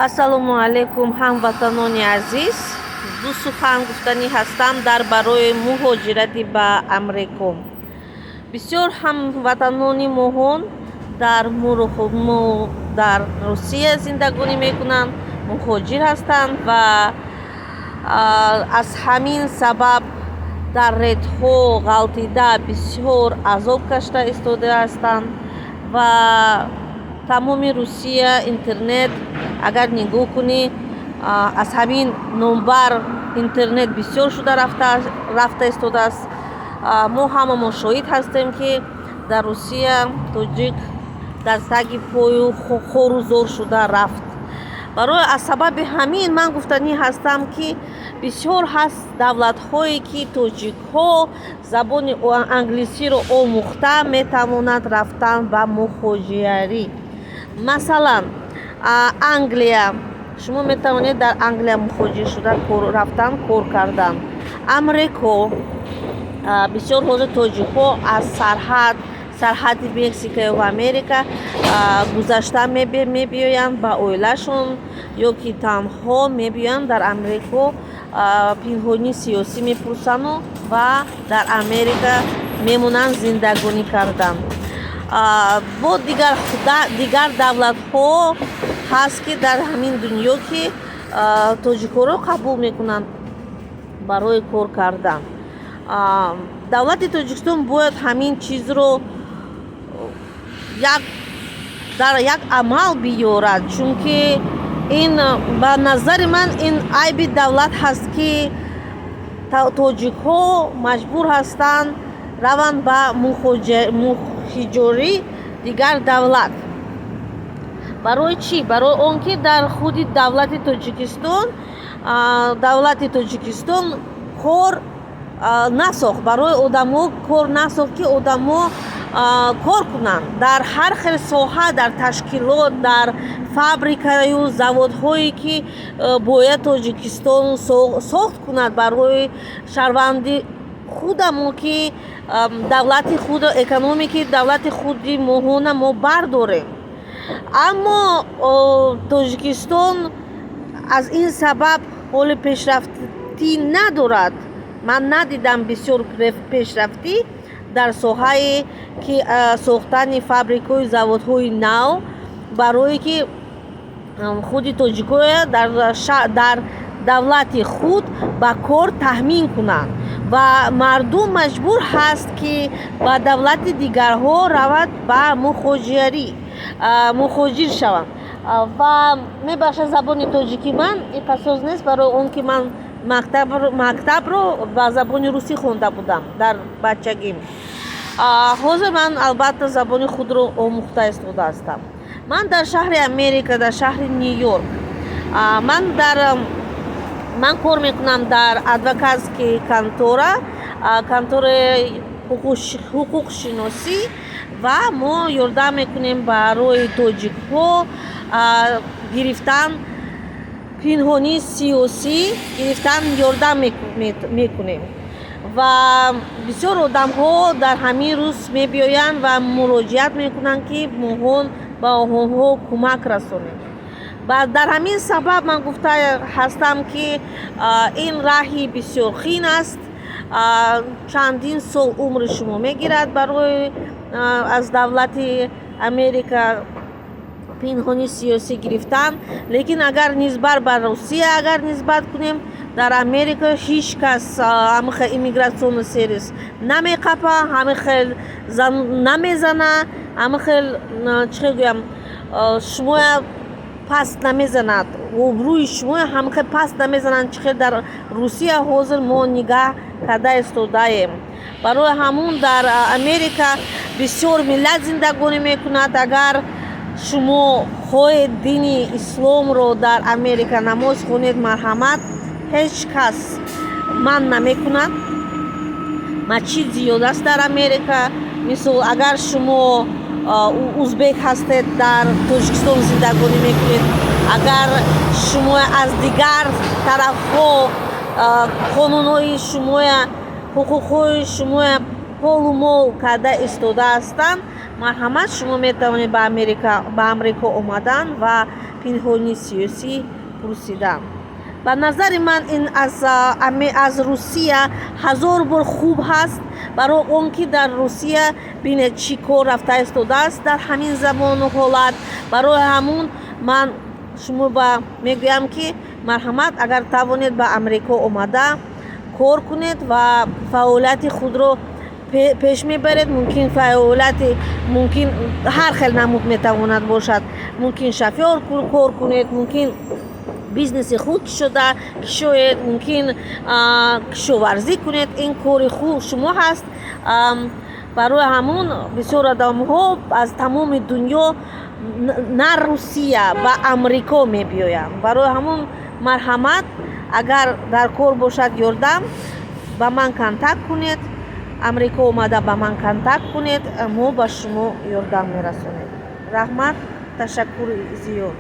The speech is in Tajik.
Ассалому алейкум ҳамватанони азиз. Ду сухан гуфтанӣ ҳастам дар барои муҳоҷирати ба Амрико. Бисёр ҳамватанони моҳон дар Русия зиндагонӣ мекунанд, муҳоҷир ҳастанд ва аз ҳамин сабаб дар редҳо ғалтида бисёр азоб кашида истода ҳастанд ва тамоми Русия интернет агар нигоҳ кунӣ аз ҳамин номбар интернет бисёр шуда рафта истодааст. Мо ҳамамон шоҳид ҳастем, ки дар Русия тоҷик дар таги пою хорузор шуда рафт. Барои аз сабаби ҳамин ман гуфтанӣ ҳастам, ки бисёр ҳаст давлатҳое ки тоҷикҳо забони англисиро омӯхта метавонанд рафтан ба муҳоҷирӣ. Масалан, Англия, шумо метавонед дар Англия муҳоҷир шуда рафтан кор кардан. Амрико, бисёр ҳозир тоҷикҳо аз сарҳади Мексика ва Америка гузашта мебиёянд ба оилашон ё ки танҳо мебиёянд дар Амрико пинҳонии сиёсӣ мепурсану ва дар Америка мемонанд зиндагонӣ кардан. бо дигар давлатҳо ҳаст, ки дар ҳамин дунё ки тоҷикҳоро қабул мекунанд барои кор кардан. Давлати Тоҷикистон бояд ҳамин чизро дар як амал биёрад, чунки ин ба назари ман ин айби давлат ҳаст, ки тоҷикҳо маҷбур ҳастанд раванд ба муҳоҷирӣ дигар давлат. Барои чӣ? Барои он ки дар худи давлати Тоҷикистон кор насохт, барои одамо кор насохт, ки одамо кор кунанд дар ҳар хел соҳа, дар ташкилот, дар фабрикаю заводҳое ки бояд Тоҷикистон сохт кунад барои шаҳрванди худамо, ки давлати худ, экономикаи давлати худи моҳона мо бардорем. Аммо Тоҷикистон аз ин сабаб ҳоли пешрафтӣ надорад. Ман надидам бисёр пешрафтӣ дар соҳае ки сохтани фабрикаҳои заводҳои нав, барое ки худи тоҷикоя дар давлати худ ба кор таъмин кунанд ва мардум маҷбур ҳаст, ки ба давлати дигарҳо равад ба муҳоҷир шаванд. Ва мебахшад забони тоҷикӣ ман иққасоз нест, барои он ки ман мактабро ба забони русӣ хонда будам дар бачагим. Ҳозир ман албатта забони худро омӯхта истодаастам. Ман дар шаҳри Америка, дар шаҳри Нью-Йорк, ман кор мекунам дар адвокатскии контораи ҳуқуқшиносӣ ва мо ёрдам мекунем барои тоҷикҳо гирифтан пинҳонии сиёсӣ гирифтан ёрдам мекунем. Ва бисёр одамҳо дар ҳамин рӯз мебиёянд ва муроҷиат мекунанд, ки моҳон ба онҳо кӯмак расонем. Дар ҳамин сабаб ман гуфта ҳастам, ки ин раҳи бисёр хин аст. Чандин сол умри шумо мегирад барои аз давлати Америка пинҳони сиёсӣ гирифтан. Лекин агар нисбат ба Русия агар нисбат кунем, дар Америка ҳеҷ кас ҳамин хел иммигратсионный сервис намеқапа, ҳамин хел намезана, ҳамин хел чӣ хел гӯям, шумоя паст намезанад, рӯи шумоя ҳамин хел паст намезананд, чӣ хел дар Русия ҳозир мо нигаҳ карда истодаем. Барои ҳамун дар Америка бисёр миллат зиндагонӣ мекунад. Агар шумо хоҳед дини исломро дар Америка намоз хонед, марҳамат, ҳеҷ кас ман намекунад. Масҷид зиёд аст дар Америка. Мисол, агар шумо узбек ҳастед, дар Тоҷикистон зиндагонӣ мекунед, агар шумо аз дигар тарафҳо қонунҳои шумоя, ҳуқуқҳои шумоя полумол карда истода ҳастанд, марҳамат шумо метавонед ба амрико омадан ва пинҳони сиёсӣ пурсидан. ба назари ман ин аз Русия ҳазор бор хуб ҳаст, барои он ки дар Русия бинед чӣ кор рафта истодааст дар ҳамин замону ҳолат. Барои ҳамун ман шумо мегӯям ки марҳамат, агар тавонед ба амрико омада кор кунед ва фаъолияти худро пеш мебаред. Мумкин ҳар хел намуд метавонад бошад. Мумкин шофёр кор кунед, мумкин бизнеси худ кишоед, мумкин кишоварзӣ кунед. Ин кори худ шумо ҳаст. Барои ҳамун бисёр одамҳо аз тамоми дунё на Русия ба амрико мебиёянд. Барои ҳамун марҳамат, агар дар кор бошад ёрдам, ба ман контакт кунед. амрико омада ба ман контакт кунед, мо ба шумо ёрдам мерасонем. Раҳмат, ташаккури зиёд.